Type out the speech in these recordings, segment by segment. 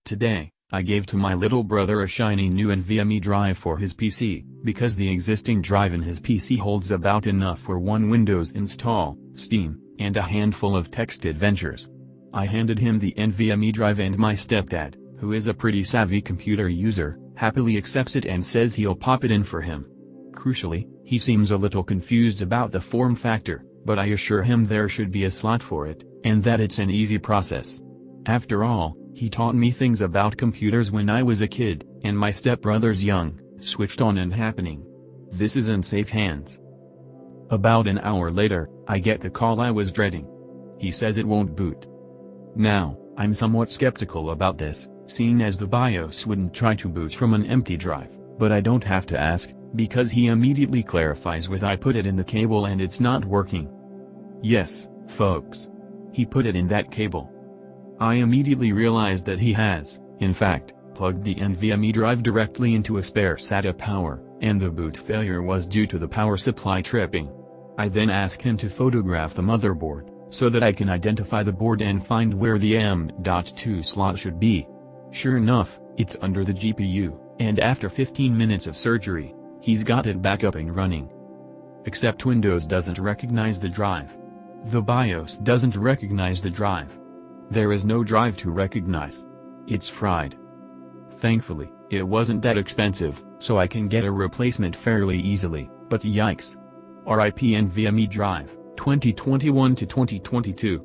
Today, I gave to my little brother a shiny new NVMe drive for his PC, because the existing drive in his PC holds about enough for one Windows install, Steam, and a handful of text adventures. I handed him the NVMe drive and my stepdad, who is a pretty savvy computer user, happily accepts it and says he'll pop it in for him. Crucially, he seems a little confused about the form factor, but I assure him there should be a slot for it, and that it's an easy process. After all, he taught me things about computers when I was a kid, and my stepbrother's young, switched on and happening. This is in safe hands. About an hour later, I get the call I was dreading. He says it won't boot. Now, I'm somewhat skeptical about this, seeing as the BIOS wouldn't try to boot from an empty drive, but I don't have to ask, because he immediately clarifies with I put it in the cable and it's not working. Yes, folks. He put it in that cable. I immediately realized that he has, in fact, plugged the NVMe drive directly into a spare SATA power, and the boot failure was due to the power supply tripping. I then asked him to photograph the motherboard, so that I can identify the board and find where the M.2 slot should be. Sure enough, it's under the GPU, and after 15 minutes of surgery, he's got it back up and running. Except Windows doesn't recognize the drive. The BIOS doesn't recognize the drive. There is no drive to recognize. It's fried. Thankfully, it wasn't that expensive, so I can get a replacement fairly easily, but yikes. RIP NVMe drive, 2021 to 2022.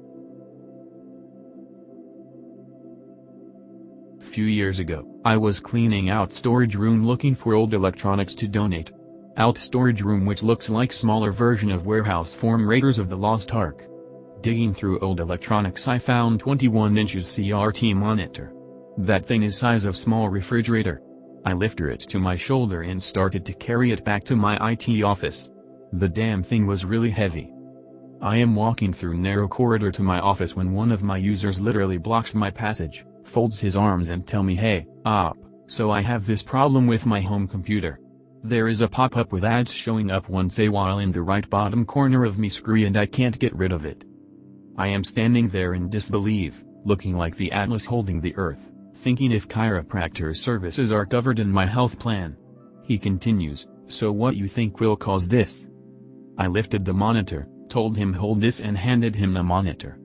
Few years ago, I was cleaning out storage room looking for old electronics to donate. Out storage room which looks like smaller version of warehouse form Raiders of the Lost Ark. Digging through old electronics I found 21 inches CRT monitor. That thing is size of small refrigerator. I lifted it to my shoulder and started to carry it back to my IT office. The damn thing was really heavy. I am walking through narrow corridor to my office when one of my users literally blocks my passage, folds his arms and tell me hey, op, so I have this problem with my home computer. There is a pop-up with ads showing up once a while in the right bottom corner of my screen and I can't get rid of it. I am standing there in disbelief, looking like the Atlas holding the earth, thinking if chiropractor services are covered in my health plan. He continues, so what you think will cause this? I lifted the monitor, told him hold this and handed him the monitor.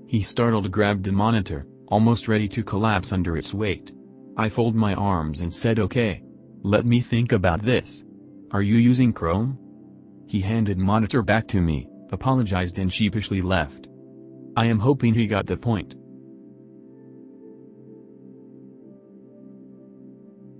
He startled grabbed the monitor, almost ready to collapse under its weight. I folded my arms and said okay. Let me think about this. Are you using Chrome? He handed monitor back to me, apologized and sheepishly left. I am hoping he got the point.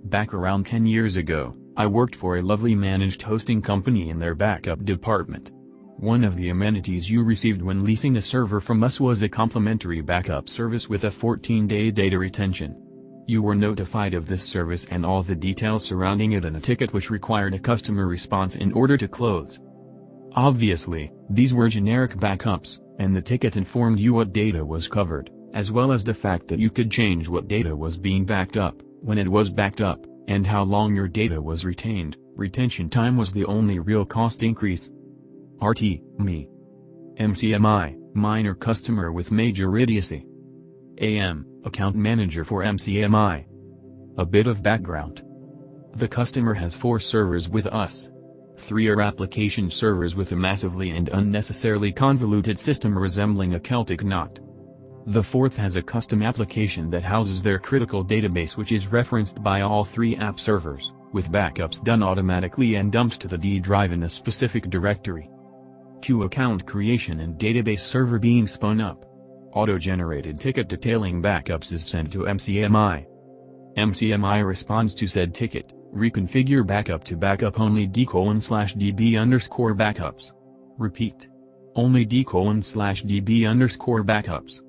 Back around 10 years ago, I worked for a lovely managed hosting company in their backup department. One of the amenities you received when leasing a server from us was a complimentary backup service with a 14-day data retention. You were notified of this service and all the details surrounding it and a ticket which required a customer response in order to close. Obviously, these were generic backups, and the ticket informed you what data was covered, as well as the fact that you could change what data was being backed up, when it was backed up, and how long your data was retained. Retention time was the only real cost increase. RT, me. MCMI, minor customer with major idiocy. AM, account manager for MCMI. A bit of background. The customer has 4 servers with us. 3 are application servers with a massively and unnecessarily convoluted system resembling a Celtic knot. The 4th has a custom application that houses their critical database which is referenced by all 3 app servers, with backups done automatically and dumped to the D drive in a specific directory. Q account creation and database server being spun up. Auto-generated ticket detailing backups is sent to MCMI. MCMI responds to said ticket, reconfigure backup to backup only d:/db_backups. Repeat. Only d:/db_backups.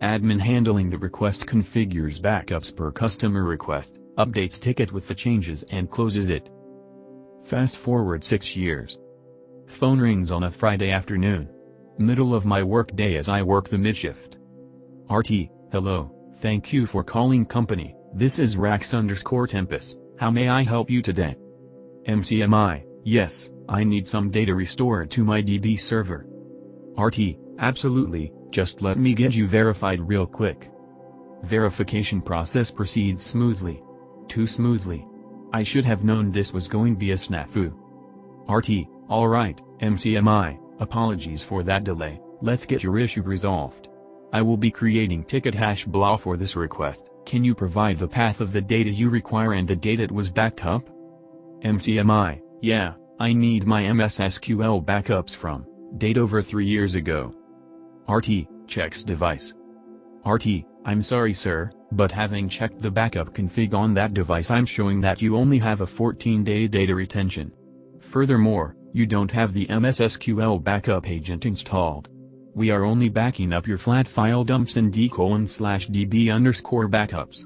Admin handling the request configures backups per customer request, updates ticket with the changes and closes it. Fast forward 6 years. Phone rings on a Friday afternoon. Middle of my work day as I work the mid-shift. RT, hello, thank you for calling company, this is Rax_Tempest, how may I help you today? MCMI, yes, I need some data restored to my DB server. RT, absolutely, just let me get you verified real quick. Verification process proceeds smoothly. Too smoothly. I should have known this was going to be a snafu. RT, alright, MCMI, apologies for that delay, let's get your issue resolved. I will be creating ticket hash blah for this request. Can you provide the path of the data you require and the date it was backed up? MCMI, yeah, I need my MS SQL backups from, date over 3 years ago. RT, checks device. RT, I'm sorry sir, but having checked the backup config on that device I'm showing that you only have a 14-day data retention. Furthermore, you don't have the MS SQL backup agent installed. We are only backing up your flat file dumps and d:/db_backups.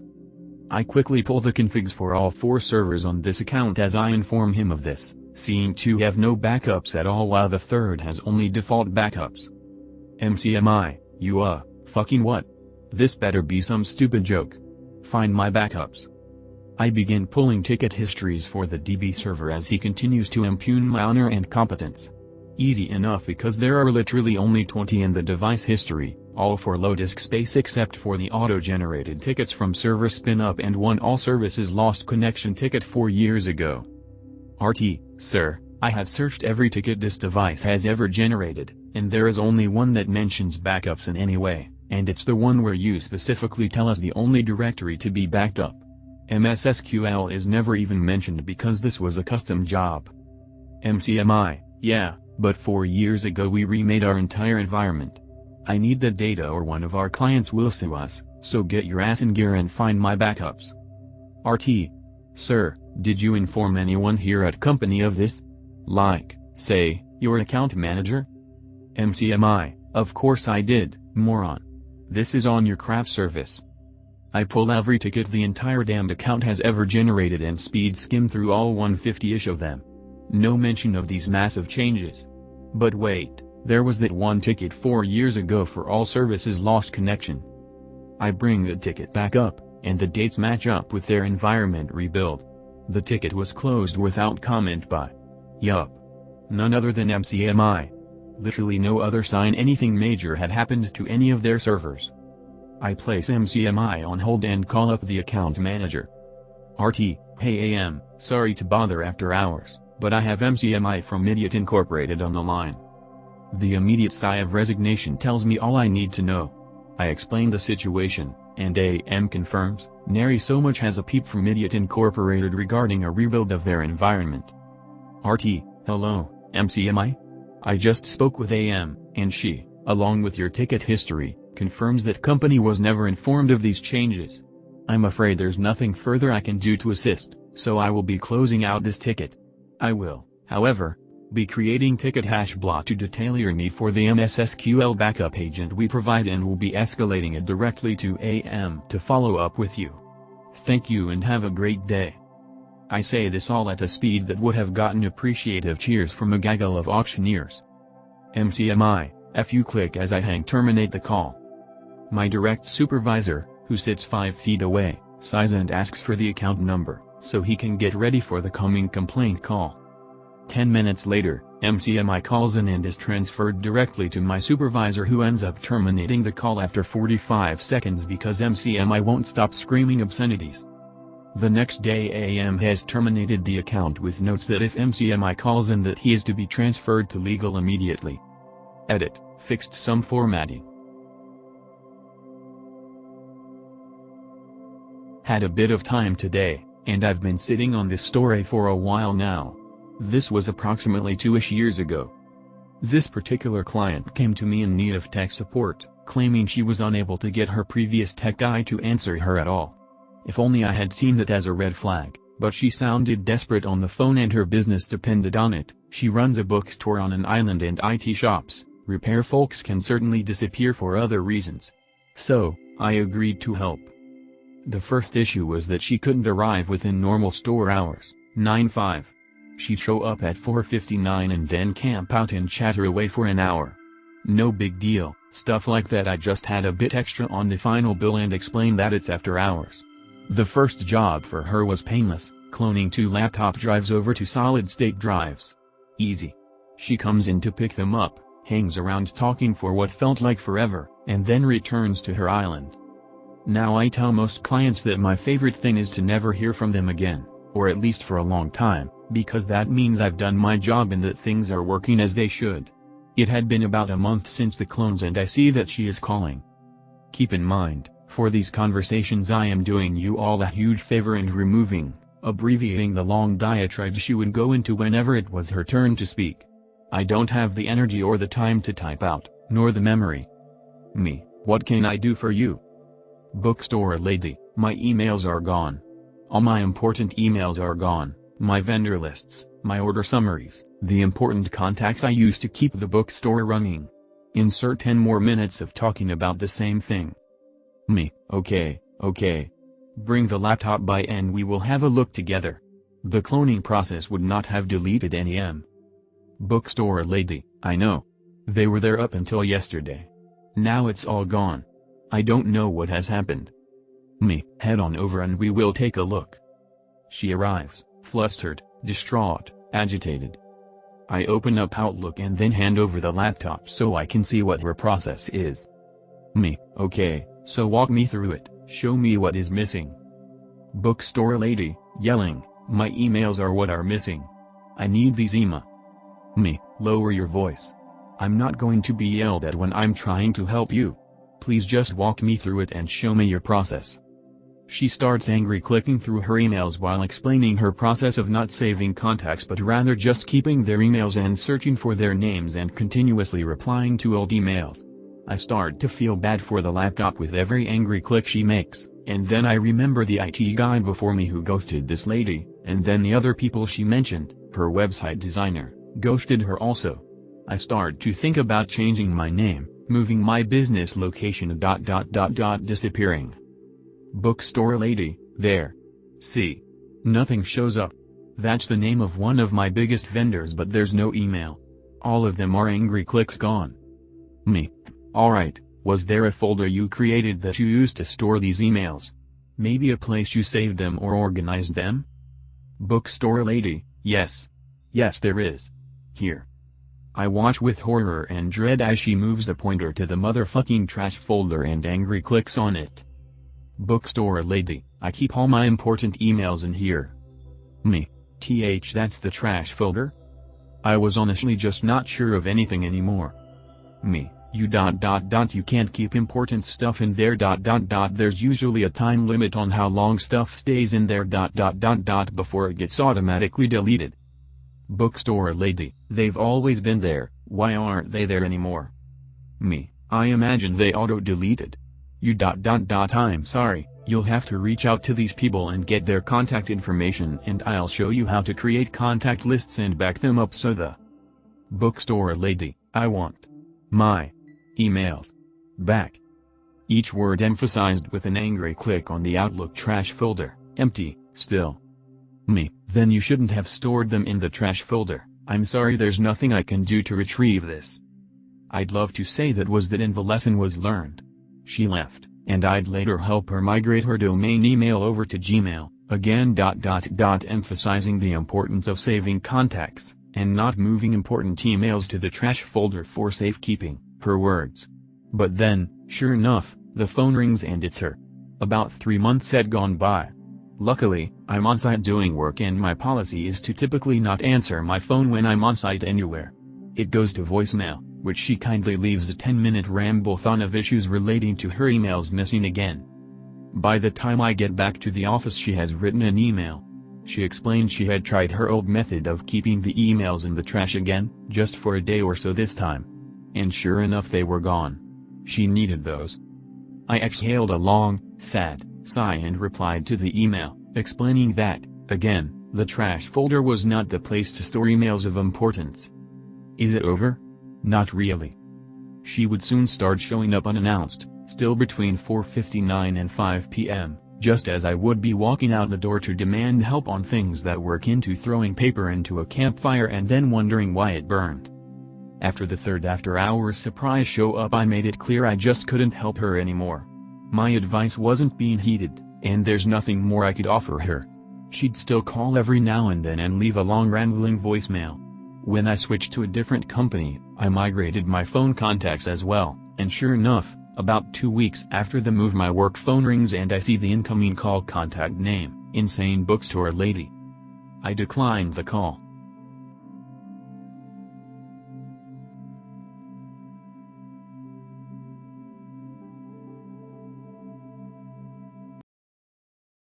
I quickly pull the configs for all 4 servers on this account as I inform him of this, seeing 2 have no backups at all while the 3rd has only default backups. MCMI, you fucking what? This better be some stupid joke. Find my backups. I begin pulling ticket histories for the DB server as he continues to impugn my honor and competence. Easy enough because there are literally only 20 in the device history, all for low disk space except for the auto-generated tickets from server spin-up and one all services lost connection ticket 4 years ago. RT, sir, I have searched every ticket this device has ever generated, and there is only one that mentions backups in any way, and it's the one where you specifically tell us the only directory to be backed up. MS SQL is never even mentioned because this was a custom job. MCMI, yeah, but 4 years ago we remade our entire environment. I need the data or one of our clients will sue us, so get your ass in gear and find my backups. RT. Sir, did you inform anyone here at company of this? Like, say, your account manager? MCMI, of course I did, moron. This is on your crap service. I pull every ticket the entire damned account has ever generated and speed skim through all 150-ish of them. No mention of these massive changes. But wait, there was that one ticket 4 years ago for all services lost connection. I bring the ticket back up, and the dates match up with their environment rebuild. The ticket was closed without comment by. Yup. None other than MCMI. Literally no other sign anything major had happened to any of their servers. I place MCMI on hold and call up the account manager. RT, hey AM, sorry to bother after hours, but I have MCMI from Idiot Incorporated on the line. The immediate sigh of resignation tells me all I need to know. I explain the situation, and AM confirms, nary so much as a peep from Idiot Incorporated regarding a rebuild of their environment. RT, hello, MCMI? I just spoke with AM, and she, along with your ticket history, confirms that company was never informed of these changes. I'm afraid there's nothing further I can do to assist, so I will be closing out this ticket. I will, however, be creating ticket hash blah to detail your need for the MS SQL backup agent we provide and will be escalating it directly to AM to follow up with you. Thank you and have a great day. I say this all at a speed that would have gotten appreciative cheers from a gaggle of auctioneers. MCMI, F you click as I hang terminate the call. My direct supervisor, who sits 5 feet away, sighs and asks for the account number, so he can get ready for the coming complaint call. 10 minutes later, MCMI calls in and is transferred directly to my supervisor who ends up terminating the call after 45 seconds because MCMI won't stop screaming obscenities. The next day AM has terminated the account with notes that if MCMI calls in that he is to be transferred to legal immediately. Edit, fixed some formatting. Had a bit of time today, and I've been sitting on this story for a while now. This was approximately 2-ish years ago. This particular client came to me in need of tech support, claiming she was unable to get her previous tech guy to answer her at all. If only I had seen that as a red flag, but she sounded desperate on the phone and her business depended on it. She runs a bookstore on an island and IT shops. Repair folks can certainly disappear for other reasons. So, I agreed to help. The first issue was that she couldn't arrive within normal store hours, 9:05. She'd show up at 4:59 and then camp out and chatter away for an hour. No big deal, stuff like that. I just had a bit extra on the final bill and explained that it's after hours. The first job for her was painless, cloning 2 laptop drives over to solid-state drives. Easy. She comes in to pick them up, hangs around talking for what felt like forever, and then returns to her island. Now I tell most clients that my favorite thing is to never hear from them again, or at least for a long time, because that means I've done my job and that things are working as they should. It had been about a month since the clones and I see that she is calling. Keep in mind, for these conversations I am doing you all a huge favor and abbreviating the long diatribes she would go into whenever it was her turn to speak. I don't have the energy or the time to type out, nor the memory. Me, what can I do for you? Bookstore lady, my emails are gone. All my important emails are gone, my vendor lists, my order summaries, the important contacts I used to keep the bookstore running. Insert 10 more minutes of talking about the same thing. Me, okay. Bring the laptop by and we will have a look together. The cloning process would not have deleted any Bookstore lady, I know. They were there up until yesterday. Now it's all gone. I don't know what has happened. Me, head on over and we will take a look. She arrives, flustered, distraught, agitated. I open up Outlook and then hand over the laptop so I can see what her process is. Me, okay, so walk me through it, show me what is missing. Bookstore lady, yelling, my emails are what are missing. I need these Me, lower your voice. I'm not going to be yelled at when I'm trying to help you. Please just walk me through it and show me your process. She starts angry clicking through her emails while explaining her process of not saving contacts but rather just keeping their emails and searching for their names and continuously replying to old emails. I start to feel bad for the laptop with every angry click she makes, and then I remember the IT guy before me who ghosted this lady, and then the other people she mentioned, her website designer, ghosted her also. I start to think about changing my name, moving my business location disappearing. Bookstore lady, there. See. Nothing shows up. That's the name of one of my biggest vendors but there's no email. All of them are angry clicks gone. Me. Alright, was there a folder you created that you used to store these emails? Maybe a place you saved them or organized them? Bookstore lady, yes. Yes there is. Here. I watch with horror and dread as she moves the pointer to the motherfucking trash folder and angry clicks on it. Bookstore lady, I keep all my important emails in here. Me. That's the trash folder? I was honestly just not sure of anything anymore. Me. You can't keep important stuff in there there's usually a time limit on how long stuff stays in there before it gets automatically deleted. Bookstore lady, they've always been there, why aren't they there anymore? Me, I imagine they auto-deleted. You I'm sorry, you'll have to reach out to these people and get their contact information and I'll show you how to create contact lists and back them up so the Bookstore lady, I want my emails back. Each word emphasized with an angry click on the Outlook trash folder, empty, still. Me, then you shouldn't have stored them in the trash folder. I'm sorry there's nothing I can do to retrieve this. I'd love to say that and the lesson was learned. She left, and I'd later help her migrate her domain email over to Gmail, again emphasizing the importance of saving contacts, and not moving important emails to the trash folder for safekeeping, her words. But then, sure enough, the phone rings and it's her. About 3 months had gone by. Luckily, I'm on site doing work and my policy is to typically not answer my phone when I'm on site anywhere. It goes to voicemail, which she kindly leaves a 10-minute ramble-thon of issues relating to her emails missing again. By the time I get back to the office she has written an email. She explained she had tried her old method of keeping the emails in the trash again, just for a day or so this time. And sure enough they were gone. She needed those. I exhaled a long, sad sigh and replied to the email, explaining that, again, the trash folder was not the place to store emails of importance. Is it over? Not really. She would soon start showing up unannounced, still between 4:59 and 5 p.m., just as I would be walking out the door to demand help on things that were akin to throwing paper into a campfire and then wondering why it burned. After the third after-hours surprise show up I made it clear I just couldn't help her anymore. My advice wasn't being heeded, and there's nothing more I could offer her. She'd still call every now and then and leave a long rambling voicemail. When I switched to a different company, I migrated my phone contacts as well, and sure enough, About 2 weeks after the move my work phone rings and I see the incoming call contact name, Insane Bookstore Lady. I declined the call,